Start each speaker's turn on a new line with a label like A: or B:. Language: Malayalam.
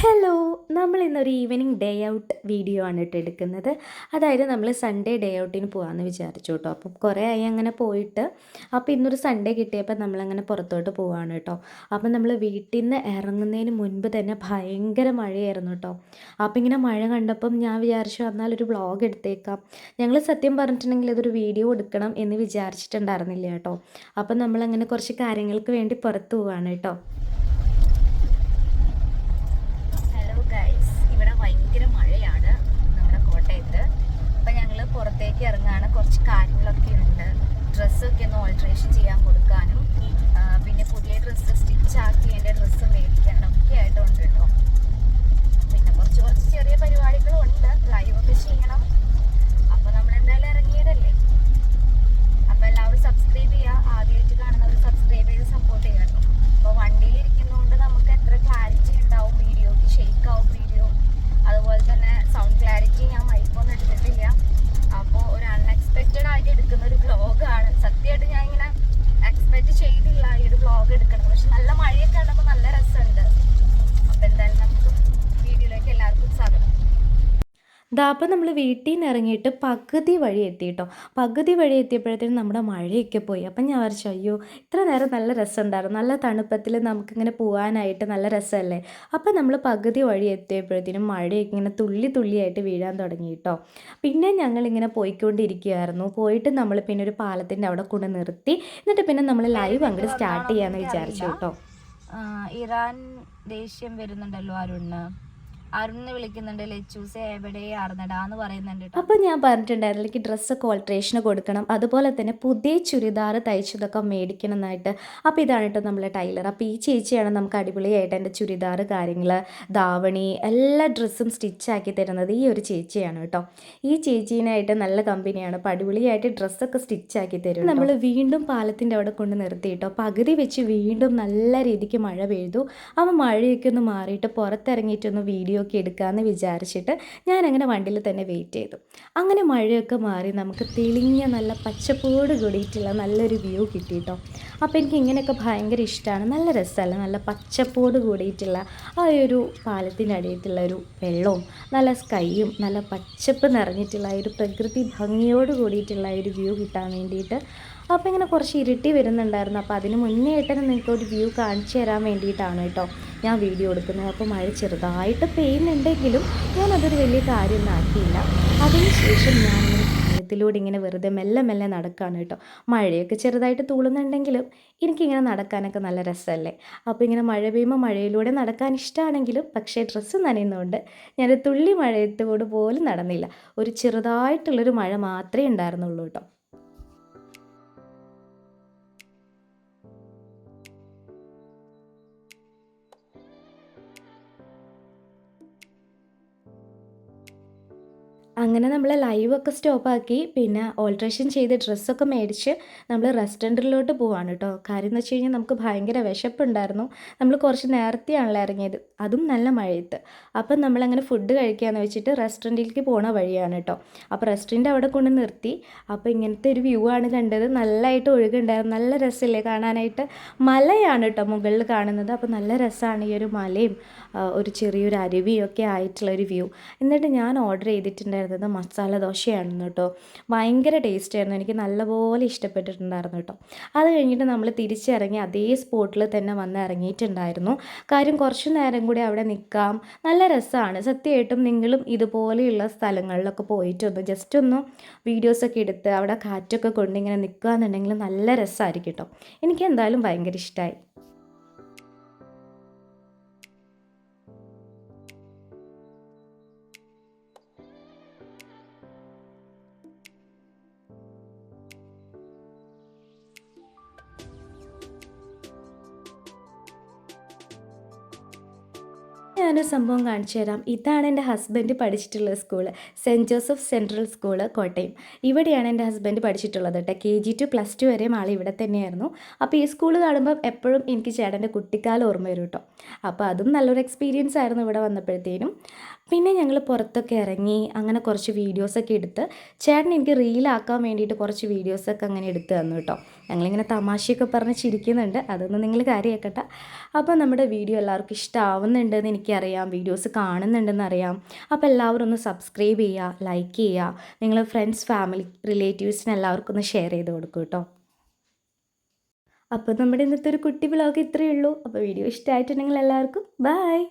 A: ഹലോ, നമ്മൾ ഇന്നൊരു ഈവനിങ് ഡേ ഔട്ട് വീഡിയോ ആണ് കേട്ടോ എടുക്കുന്നത്. അതായത് നമ്മൾ സൺഡേ ഡേ ഔട്ടിന് പോകാമെന്ന് വിചാരിച്ചു കേട്ടോ. അപ്പം കുറേ ആയി അങ്ങനെ പോയിട്ട്, അപ്പോൾ ഇന്നൊരു സൺഡേ കിട്ടിയപ്പോൾ നമ്മളങ്ങനെ പുറത്തോട്ട് പോവാണ് കേട്ടോ. അപ്പം നമ്മൾ വീട്ടിൽ നിന്ന് ഇറങ്ങുന്നതിന് മുൻപ് തന്നെ ഭയങ്കര മഴയായിരുന്നു കേട്ടോ. അപ്പോൾ ഇങ്ങനെ മഴ കണ്ടപ്പം ഞാൻ വിചാരിച്ചു എന്നാലൊരു വ്ളോഗ് എടുത്തേക്കാം. ഞങ്ങൾ സത്യം പറഞ്ഞിട്ടുണ്ടെങ്കിൽ ഇതൊരു വീഡിയോ എടുക്കണം എന്ന് വിചാരിച്ചിട്ടുണ്ടായിരുന്നില്ല കേട്ടോ. അപ്പം നമ്മളങ്ങനെ കുറച്ച് കാര്യങ്ങൾക്ക് വേണ്ടി പുറത്ത് പോവാണ് കേട്ടോ.
B: ഭയങ്കര മഴയാണ് നമ്മുടെ കോട്ടയത്ത്. അപ്പം ഞങ്ങൾ പുറത്തേക്ക് ഇറങ്ങാണ്. കുറച്ച് കാര്യങ്ങളൊക്കെ ഉണ്ട്. ഡ്രസ്സൊക്കെ ഒന്ന് ഓൾട്രേഷൻ ചെയ്യാൻ കൊടുക്കാനും പിന്നെ പുതിയ ഡ്രസ്സ് സ്റ്റിച്ച് ആക്കിയതിൻ്റെ ഡ്രസ്സ് മേടിക്കാനും ഒക്കെ ആയിട്ടുണ്ട് കേട്ടോ. പിന്നെ കുറച്ച് ചെറിയ പരിപാടികളും ഉണ്ട്. ലൈവൊക്കെ ചെയ്യണം. അപ്പോൾ നമ്മൾ എന്തായാലും ഇറങ്ങിയതല്ലേ. അപ്പോൾ എല്ലാവരും സബ്സ്ക്രൈബ് ചെയ്യുക. ആദ്യമായിട്ട് കാണുന്നവർ സബ്സ്ക്രൈബ് ചെയ്ത് സപ്പോർട്ട് ചെയ്യുക കേട്ടോ. അപ്പോൾ വണ്ടിയിൽ ഇരിക്കുന്നതുകൊണ്ട് നമുക്ക് എത്ര ക്ലാരിറ്റി ഉണ്ടാവും, വീഡിയോക്ക് ഷെയ്ക്ക് ആവും വീഡിയോ. അതുപോലെ തന്നെ സൗണ്ട് ക്ലാരിറ്റി ഞാൻ മൈക്കൊന്നും എടുത്തിട്ടില്ല. അപ്പോൾ ഒരു അൺഎക്സ്പെക്റ്റഡ് ആയിട്ട് എടുക്കുന്ന ഒരു വ്ളോഗാണ്. സത്യമായിട്ട് ഞാൻ ഇങ്ങനെ എക്സ്പെക്റ്റ് ചെയ്തില്ല ഈ ഒരു വ്ളോഗ് എടുക്കണം. പക്ഷെ നല്ല മഴയൊക്കെ കണ്ടപ്പോൾ നല്ല രസമുണ്ട്. അപ്പോൾ എന്തായാലും നമുക്ക് വീഡിയോയിലേക്ക് എല്ലാവർക്കും സ്വാഗതം.
A: അപ്പം നമ്മൾ വീട്ടിൽ നിന്ന് ഇറങ്ങിയിട്ട് പകുതി വഴി എത്തി കേട്ടോ. പകുതി വഴി എത്തിയപ്പോഴത്തേനും നമ്മുടെ മഴയൊക്കെ പോയി. അപ്പം ഞാൻ വിചാരിച്ചു അയ്യോ ഇത്ര നേരം നല്ല രസമുണ്ടായിരുന്നു, നല്ല തണുപ്പത്തിൽ നമുക്കിങ്ങനെ പോകാനായിട്ട് നല്ല രസമല്ലേ. അപ്പം നമ്മൾ പകുതി വഴി എത്തിയപ്പോഴത്തേനും മഴയൊക്കെ ഇങ്ങനെ തുള്ളി തുള്ളിയായിട്ട് വീഴാൻ തുടങ്ങി കേട്ടോ. പിന്നെ ഞങ്ങളിങ്ങനെ പോയിക്കൊണ്ടിരിക്കുകയായിരുന്നു. പോയിട്ട് നമ്മൾ പിന്നെ ഒരു പാലത്തിൻ്റെ അവിടെ കൊണ്ട് നിർത്തി. എന്നിട്ട് പിന്നെ നമ്മൾ ലൈവ് അങ്ങോട്ട് സ്റ്റാർട്ട് ചെയ്യാമെന്ന് വിചാരിച്ചു കേട്ടോ.
B: ഇറാൻ ദേഷ്യം വരുന്നുണ്ടല്ലോ അരുണ് വിളിക്കുന്നുണ്ട്. ലച്ചൂസെ എവിടെയാർന്നടാന്ന് പറയുന്നുണ്ട്.
A: അപ്പോൾ ഞാൻ പറഞ്ഞിട്ടുണ്ടായിരുന്നു എനിക്ക് ഡ്രസ്സൊക്കെ ഓൾട്രേഷന് കൊടുക്കണം, അതുപോലെ തന്നെ പുതിയ ചുരിദാർ തയ്ച്ചതൊക്കെ മേടിക്കണം എന്നായിട്ട്. അപ്പോൾ ഇതാണ് കേട്ടോ നമ്മളെ ടൈലർ. അപ്പോൾ ഈ ചേച്ചിയാണ് നമുക്ക് അടിപൊളിയായിട്ട് എൻ്റെ ചുരിദാർ കാര്യങ്ങൾ, ധാവണി എല്ലാ ഡ്രസ്സും സ്റ്റിച്ചാക്കി തരുന്നത് ഈ ഒരു ചേച്ചിയാണ് കേട്ടോ. ഈ ചേച്ചീനായിട്ട് നല്ല കമ്പനിയാണ്. അപ്പോൾ അടിപൊളിയായിട്ട് ഡ്രസ്സൊക്കെ സ്റ്റിച്ചാക്കി തരും. നമ്മൾ വീണ്ടും പാലത്തിൻ്റെ അവിടെ കൊണ്ട് നിർത്തി കേട്ടോ. പകുതി വെച്ച് വീണ്ടും നല്ല രീതിക്ക് മഴ പെയ്തു. അപ്പോൾ മഴയൊക്കെ ഒന്ന് മാറിയിട്ട് പുറത്തിറങ്ങിയിട്ടൊന്ന് വീഡിയോ ഒക്കെ എടുക്കാമെന്ന് വിചാരിച്ചിട്ട് ഞാനങ്ങനെ വണ്ടിയിൽ തന്നെ വെയിറ്റ് ചെയ്തു. അങ്ങനെ മഴയൊക്കെ മാറി നമുക്ക് തെളിഞ്ഞ നല്ല പച്ചപ്പോട് കൂടിയിട്ടുള്ള നല്ലൊരു വ്യൂ കിട്ടി കേട്ടോ. അപ്പോൾ എനിക്ക് ഇങ്ങനെയൊക്കെ ഭയങ്കര ഇഷ്ടമാണ്. നല്ല രസമല്ല, നല്ല പച്ചപ്പോട് കൂടിയിട്ടുള്ള ആ ഒരു പാലത്തിൻ്റെ അടിയിട്ടുള്ള ഒരു വെള്ളവും നല്ല സ്കൈയും നല്ല പച്ചപ്പ് നിറഞ്ഞിട്ടുള്ള ഒരു പ്രകൃതി ഭംഗിയോട് കൂടിയിട്ടുള്ള ഒരു വ്യൂ കിട്ടാൻ വേണ്ടിയിട്ട്. അപ്പോൾ ഇങ്ങനെ കുറച്ച് ഇരുട്ടി വരുന്നുണ്ടായിരുന്നു. അപ്പോൾ അതിന് മുന്നേ ആയിട്ട് നിങ്ങൾക്ക് ഒരു വ്യൂ കാണിച്ചു തരാൻ വേണ്ടിയിട്ടാണ് കേട്ടോ ഞാൻ വീഡിയോ എടുക്കുന്നത്. അപ്പോൾ മഴ ചെറുതായിട്ട് പെയ്യുന്നുണ്ടെങ്കിലും ഞാനതൊരു വലിയ കാര്യമൊന്നും ആക്കിയില്ല. അതിനുശേഷം ഞാനിങ്ങനെ പാലത്തിലൂടെ ഇങ്ങനെ വെറുതെ മെല്ലെ മെല്ലെ നടക്കുകയാണ് കേട്ടോ. മഴയൊക്കെ ചെറുതായിട്ട് തൂളുന്നുണ്ടെങ്കിലും എനിക്കിങ്ങനെ നടക്കാനൊക്കെ നല്ല രസമല്ലേ. അപ്പോൾ ഇങ്ങനെ മഴ പെയ്യുമ്പോൾ മഴയിലൂടെ നടക്കാൻ ഇഷ്ടമാണെങ്കിലും പക്ഷേ ഡ്രസ്സ് നനയുന്നതുകൊണ്ട് ഞാൻ തുള്ളി മഴയത്തോട് പോലും നടന്നില്ല. ഒരു ചെറുതായിട്ടുള്ളൊരു മഴ മാത്രമേ ഉണ്ടായിരുന്നുള്ളൂ കേട്ടോ. അങ്ങനെ നമ്മൾ ലൈവൊക്കെ സ്റ്റോപ്പാക്കി പിന്നെ ഓൾട്രേഷൻ ചെയ്ത് ഡ്രസ്സൊക്കെ മേടിച്ച് നമ്മൾ റെസ്റ്റോറൻറ്റിലോട്ട് പോവാണ് കേട്ടോ. കാര്യം എന്ന് വെച്ച് കഴിഞ്ഞാൽ നമുക്ക് ഭയങ്കര വിശപ്പുണ്ടായിരുന്നു. നമ്മൾ കുറച്ച് നേരത്തെയാണല്ലോ ഇറങ്ങിയത്, അതും നല്ല മഴയത്ത്. അപ്പം നമ്മളങ്ങനെ ഫുഡ് കഴിക്കാമെന്ന് വെച്ചിട്ട് റെസ്റ്റോറൻറ്റിലേക്ക് പോണ വഴിയാണ് കേട്ടോ. അപ്പോൾ റെസ്റ്റോറൻറ്റ് അവിടെ കൊണ്ട് നിർത്തി. അപ്പോൾ ഇങ്ങനത്തെ ഒരു വ്യൂ ആണ് കണ്ടത്. നല്ലതായിട്ട് ഒഴുകുണ്ടായിരുന്നു. നല്ല രസമില്ലേ കാണാനായിട്ട്. മലയാണ് കേട്ടോ മുകളിൽ കാണുന്നത്. അപ്പോൾ നല്ല രസമാണ് ഈ ഒരു മലയും ഒരു ചെറിയൊരു അരുവിയും ഒക്കെ ആയിട്ടുള്ളൊരു വ്യൂ. എന്നിട്ട് ഞാൻ ഓർഡർ ചെയ്തിട്ടുണ്ടായിരുന്നത് മസാല ദോശയായിരുന്നു കേട്ടോ. ഭയങ്കര ടേസ്റ്റ് ആയിരുന്നു. എനിക്ക് നല്ലപോലെ ഇഷ്ടപ്പെട്ടിട്ടുണ്ടായിരുന്നു കേട്ടോ. അത് കഴിഞ്ഞിട്ട് നമ്മൾ തിരിച്ചിറങ്ങി അതേ സ്പോട്ടിൽ തന്നെ വന്ന് ഇറങ്ങിയിട്ടുണ്ടായിരുന്നു. കാര്യം കുറച്ച് നേരം കൂടി അവിടെ നിൽക്കാം, നല്ല രസമാണ്. സത്യമായിട്ടും നിങ്ങളും ഇതുപോലെയുള്ള സ്ഥലങ്ങളിലൊക്കെ പോയിട്ടൊന്ന് ജസ്റ്റ് ഒന്ന് വീഡിയോസൊക്കെ എടുത്ത് അവിടെ കാറ്റൊക്കെ കൊണ്ട് ഇങ്ങനെ നിൽക്കുക എന്നുണ്ടെങ്കിൽ നല്ല രസമായിരിക്കും കേട്ടോ. എനിക്ക് എന്തായാലും ഭയങ്കര ഇഷ്ടമായി. ഞാനൊരു സംഭവം കാണിച്ചു തരാം. ഇതാണ് എൻ്റെ ഹസ്ബൻഡ് പഠിച്ചിട്ടുള്ള school, saint Joseph central school Kottayam. ഇവിടെയാണ് എൻ്റെ ഹസ്ബൻഡ് പഠിച്ചിട്ടുള്ളത് കേട്ടോ. KG to +2 വരെയും ആൾ ഇവിടെ തന്നെയായിരുന്നു. അപ്പോൾ ഈ സ്കൂൾ കാണുമ്പം എപ്പോഴും എനിക്ക് ചേട്ടൻ്റെ കുട്ടിക്കാലം ഓർമ്മ വരും കേട്ടോ. അപ്പോൾ അതും നല്ലൊരു എക്സ്പീരിയൻസ് ആയിരുന്നു ഇവിടെ വന്നപ്പോഴത്തേനും. പിന്നെ ഞങ്ങൾ പുറത്തൊക്കെ ഇറങ്ങി അങ്ങനെ കുറച്ച് വീഡിയോസൊക്കെ എടുത്ത് ചേട്ടൻ എനിക്ക് റീലാക്കാൻ വേണ്ടിയിട്ട് കുറച്ച് വീഡിയോസൊക്കെ അങ്ങനെ എടുത്ത് തന്നു കേട്ടോ. ഞങ്ങളിങ്ങനെ തമാശയൊക്കെ പറഞ്ഞ് ചിരിക്കുന്നുണ്ട്, അതൊന്നും നിങ്ങൾ കാര്യമാക്കണ്ട. അപ്പോൾ നമ്മുടെ വീഡിയോ എല്ലാവർക്കും ഇഷ്ടമാവുന്നുണ്ടെന്ന് എനിക്കറിയാം, വീഡിയോസ് കാണുന്നുണ്ടെന്ന് അറിയാം. അപ്പോൾ എല്ലാവരും ഒന്ന് സബ്സ്ക്രൈബ് ചെയ്യുക, ലൈക്ക് ചെയ്യുക, നിങ്ങൾ ഫ്രണ്ട്സ്, ഫാമിലി, റിലേറ്റീവ്സിന് എല്ലാവർക്കും ഒന്ന് ഷെയർ ചെയ്ത് കൊടുക്കും കേട്ടോ. അപ്പോൾ നമ്മുടെ ഇന്നത്തെ ഒരു കുട്ടി വ്ളോഗ് ഇത്രയേ ഉള്ളൂ. അപ്പോൾ വീഡിയോ ഇഷ്ടമായിട്ടുണ്ടെങ്കിൽ എല്ലാവർക്കും ബൈ.